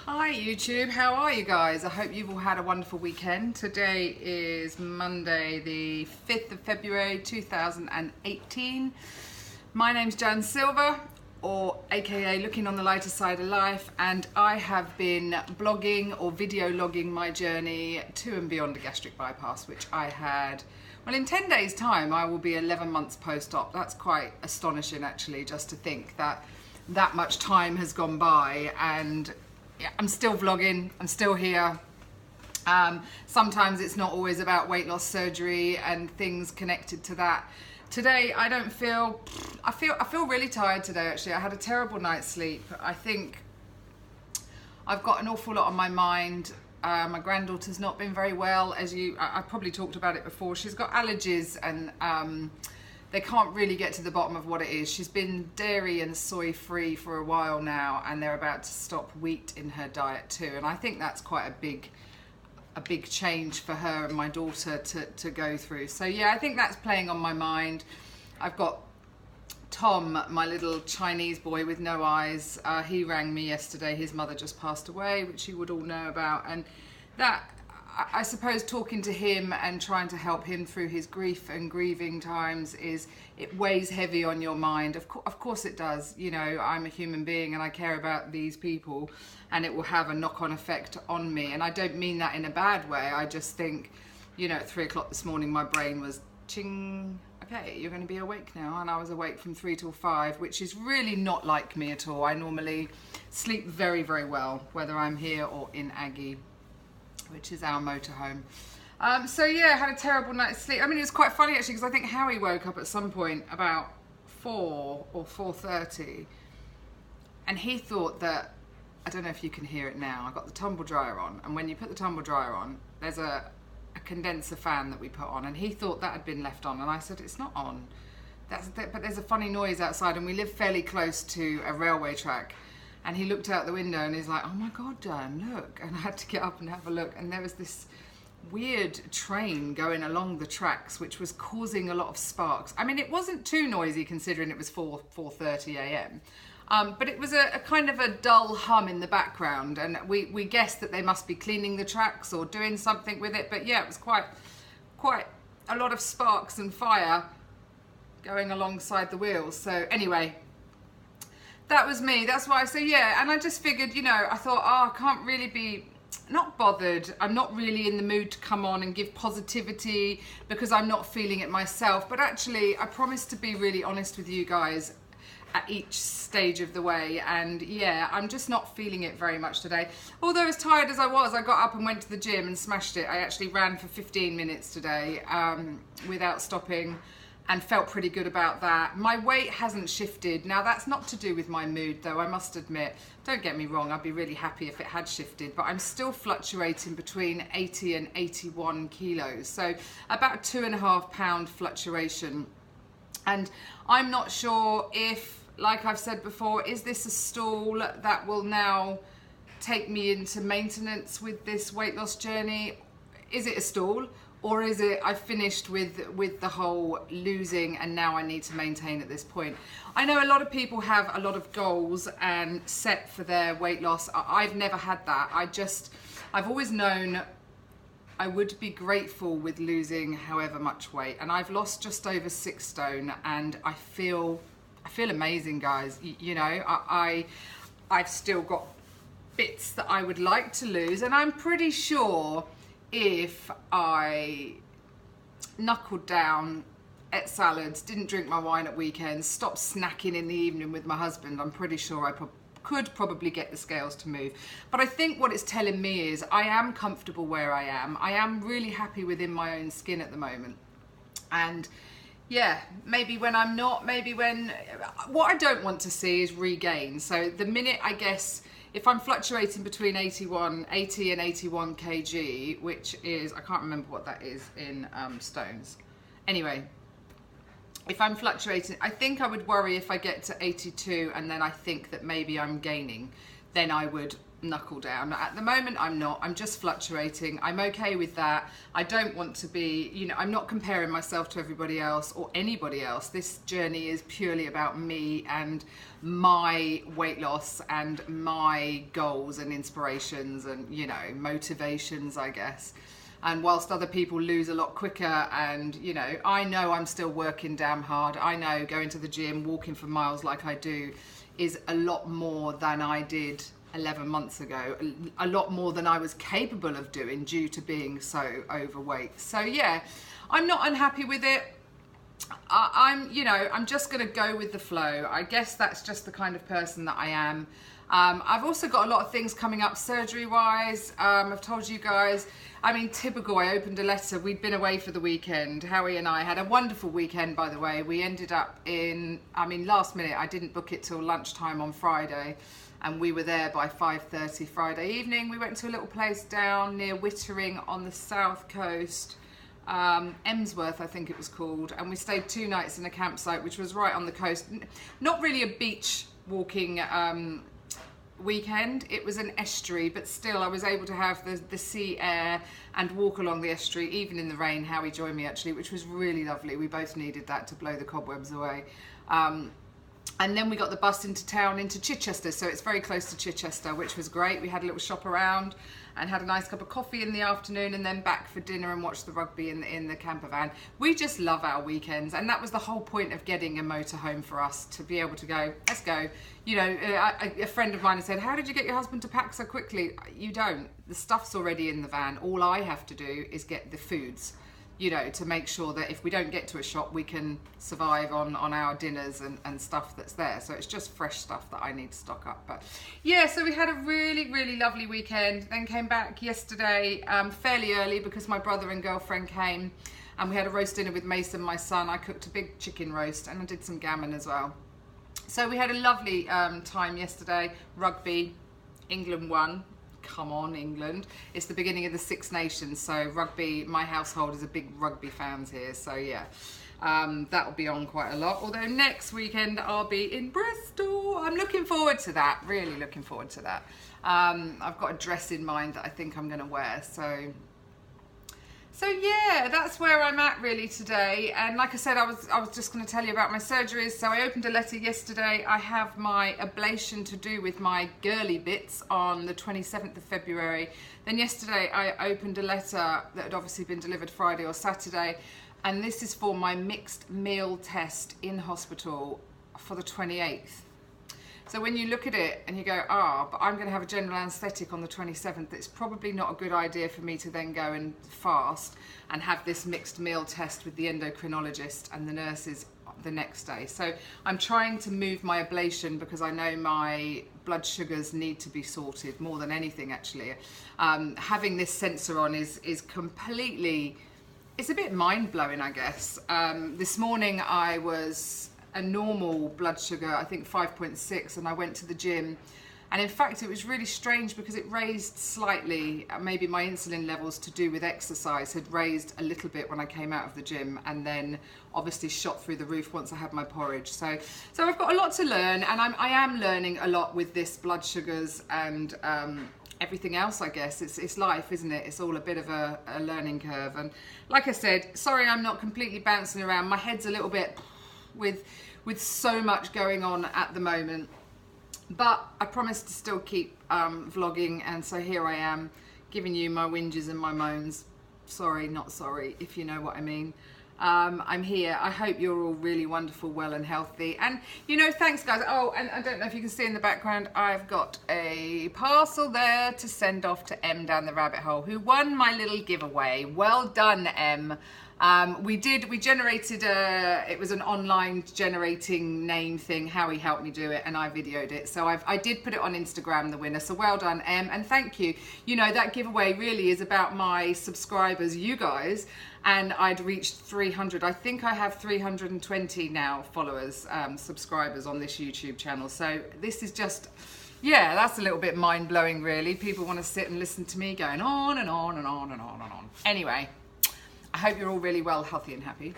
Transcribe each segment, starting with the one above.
Hi YouTube, how are you guys? I hope you've all had a wonderful weekend. Today is Monday the 5th of February 2018. My name's Jan Silver, or aka Looking on the Lighter Side of Life, and I have been blogging or video logging my journey to and beyond a gastric bypass, which I had, well, in 10 days time I will be 11 months post-op. That's quite astonishing actually, just to think that that much time has gone by, and yeah, I'm still vlogging, I'm still here. Sometimes it's not always about weight loss surgery and things connected to that. Today I don't feel, I feel really tired today actually. I had a terrible night's sleep. I think I've got an awful lot on my mind. My granddaughter's not been very well, as I probably talked about it before. She's got allergies and they can't really get to the bottom of what it is. She's been dairy and soy free for a while now, and they're about to stop wheat in her diet too. And I think that's quite a big change for her and my daughter to go through. So yeah, I think that's playing on my mind. I've got Tom, my little Chinese boy with no eyes. He rang me yesterday. His mother just passed away, which you would all know about. And that, I suppose, talking to him and trying to help him through his grief and grieving times, it weighs heavy on your mind. Of course it does. You know, I'm a human being and I care about these people, and it will have a knock-on effect on me. And I don't mean that in a bad way. I just think, you know, at 3 o'clock this morning my brain was ching, okay, you're going to be awake now. And I was awake from 3 till 5, which is really not like me at all. I normally sleep very, very well, whether I'm here or in Aggie, which is our motorhome. So yeah, I had a terrible night's sleep. I mean, it was quite funny actually, because I think Howie woke up at some point about 4 or 4:30, and he thought that, I don't know if you can hear it now, I've got the tumble dryer on, and when you put the tumble dryer on, there's a condenser fan that we put on, and he thought that had been left on, and I said, it's not on. But there's a funny noise outside, and we live fairly close to a railway track. And he looked out the window and he's like, oh my God, Dan, look. And I had to get up and have a look. And there was this weird train going along the tracks, which was causing a lot of sparks. I mean, it wasn't too noisy considering it was 4:30 a.m. But it was a kind of a dull hum in the background. And we guessed that they must be cleaning the tracks or doing something with it. But yeah, it was quite a lot of sparks and fire going alongside the wheels. So anyway, that was me. That's why I say yeah. And I just figured, you know, I thought, oh, I can't really be not bothered. I'm not really in the mood to come on and give positivity because I'm not feeling it myself. But actually, I promised to be really honest with you guys at each stage of the way. And yeah, I'm just not feeling it very much today. Although as tired as I was, I got up and went to the gym and smashed it. I actually ran for 15 minutes today without stopping, and felt pretty good about that. My weight hasn't shifted. Now that's not to do with my mood though, I must admit. Don't get me wrong, I'd be really happy if it had shifted, but I'm still fluctuating between 80 and 81 kilos. So about a 2.5 pound fluctuation. And I'm not sure if, like I've said before, is this a stall that will now take me into maintenance with this weight loss journey? Is it a stall? Or is it I've finished with the whole losing and now I need to maintain at this point? I know a lot of people have a lot of goals and set for their weight loss. I've never had that. I've always known I would be grateful with losing however much weight. And I've lost just over 6 stone and I feel amazing, guys. You know, I've still got bits that I would like to lose, and I'm pretty sure if I knuckled down, ate salads, didn't drink my wine at weekends, stopped snacking in the evening with my husband, I'm pretty sure I could probably get the scales to move. But I think what it's telling me is I am comfortable where I am. I am really happy within my own skin at the moment. And yeah, maybe when I'm not, maybe when, what I don't want to see is regain. So the minute, I guess, if I'm fluctuating between 80 and 81 kg, which is, I can't remember what that is in stones. Anyway, if I'm fluctuating, I think I would worry if I get to 82 and then I think that maybe I'm gaining. then I would knuckle down. At the moment, I'm not. I'm just fluctuating. I'm okay with that. I don't want to be, you know, I'm not comparing myself to everybody else or anybody else. This journey is purely about me and my weight loss and my goals and inspirations and, you know, motivations, I guess. And whilst other people lose a lot quicker, and, you know I'm still working damn hard. I know going to the gym, walking for miles like I do is a lot more than I did 11 months ago, a lot more than I was capable of doing due to being so overweight. So yeah, I'm not unhappy with it. I'm just gonna go with the flow. I guess that's just the kind of person that I am. I've also got a lot of things coming up surgery wise. I've told you guys, I mean, typical, I opened a letter. We'd been away for the weekend. Howie and I had a wonderful weekend, by the way. We ended up last minute, I didn't book it till lunchtime on Friday. And we were there by 5:30 Friday evening. We went to a little place down near Wittering on the south coast, Emsworth I think it was called, and we stayed 2 nights in a campsite which was right on the coast. Not really a beach walking weekend, it was an estuary, but still I was able to have the sea air and walk along the estuary even in the rain. Howie joined me actually, which was really lovely. We both needed that to blow the cobwebs away. And then we got the bus into town, into Chichester, so it's very close to Chichester, which was great. We had a little shop around and had a nice cup of coffee in the afternoon, and then back for dinner and watched the rugby in the camper van. We just love our weekends, and that was the whole point of getting a motorhome for us, to be able to go, let's go. You know, a friend of mine had said, how did you get your husband to pack so quickly? You don't. The stuff's already in the van. All I have to do is get the foods, you know, to make sure that if we don't get to a shop, we can survive on our dinners and stuff that's there. So it's just fresh stuff that I need to stock up. But yeah, so we had a really, really lovely weekend. Then came back yesterday fairly early because my brother and girlfriend came, and we had a roast dinner with Mason, my son. I cooked a big chicken roast and I did some gammon as well. So we had a lovely time yesterday. Rugby, England won. Come on, England. It's the beginning of the Six Nations, so rugby, my household is a big rugby fans here, so yeah, that'll be on quite a lot. Although next weekend I'll be in Bristol. I'm looking forward to that, really looking forward to that. I've got a dress in mind that I think I'm going to wear, so yeah, that's where I'm at really today. And like I said, I was just going to tell you about my surgeries. So I opened a letter yesterday. I have my ablation to do with my girly bits on the 27th of February. Then yesterday I opened a letter that had obviously been delivered Friday or Saturday. And this is for my mixed meal test in hospital for the 28th. So when you look at it and you go, but I'm going to have a general anaesthetic on the 27th, it's probably not a good idea for me to then go and fast and have this mixed meal test with the endocrinologist and the nurses the next day. So I'm trying to move my ablation because I know my blood sugars need to be sorted more than anything actually. Having this sensor on is completely, it's a bit mind-blowing, I guess. This morning I was a normal blood sugar, I think 5.6, and I went to the gym, and in fact it was really strange because it raised slightly. Maybe my insulin levels, to do with exercise, had raised a little bit when I came out of the gym, and then obviously shot through the roof once I had my porridge. So I've got a lot to learn, and I am learning a lot with this blood sugars and everything else, I guess. It's life, isn't it? It's all a bit of a learning curve. And like I said, sorry I'm not completely bouncing around. My head's a little bit with so much going on at the moment, but I promised to still keep vlogging, and so here I am giving you my whinges and my moans. Sorry, not sorry, if you know what I mean. I'm here. I hope you're all really wonderful, well and healthy, and you know, thanks guys. Oh, and I don't know if you can see in the background, I've got a parcel there to send off to M down the rabbit hole, who won my little giveaway. Well done, M. We generated it was an online generating name thing. Howie helped me do it and I videoed it. So I did put it on Instagram, the winner. So well done, Em, and thank you. You know, that giveaway really is about my subscribers, you guys, and I'd reached 300. I think I have 320 now followers, subscribers on this YouTube channel. So this is just, yeah, that's a little bit mind-blowing really. People want to sit and listen to me going on and on and on and on and on. Anyway, I hope you're all really well, healthy and happy.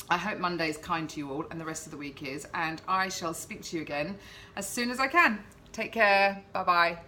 I hope Monday is kind to you all and the rest of the week is, and I shall speak to you again as soon as I can. Take care. Bye bye.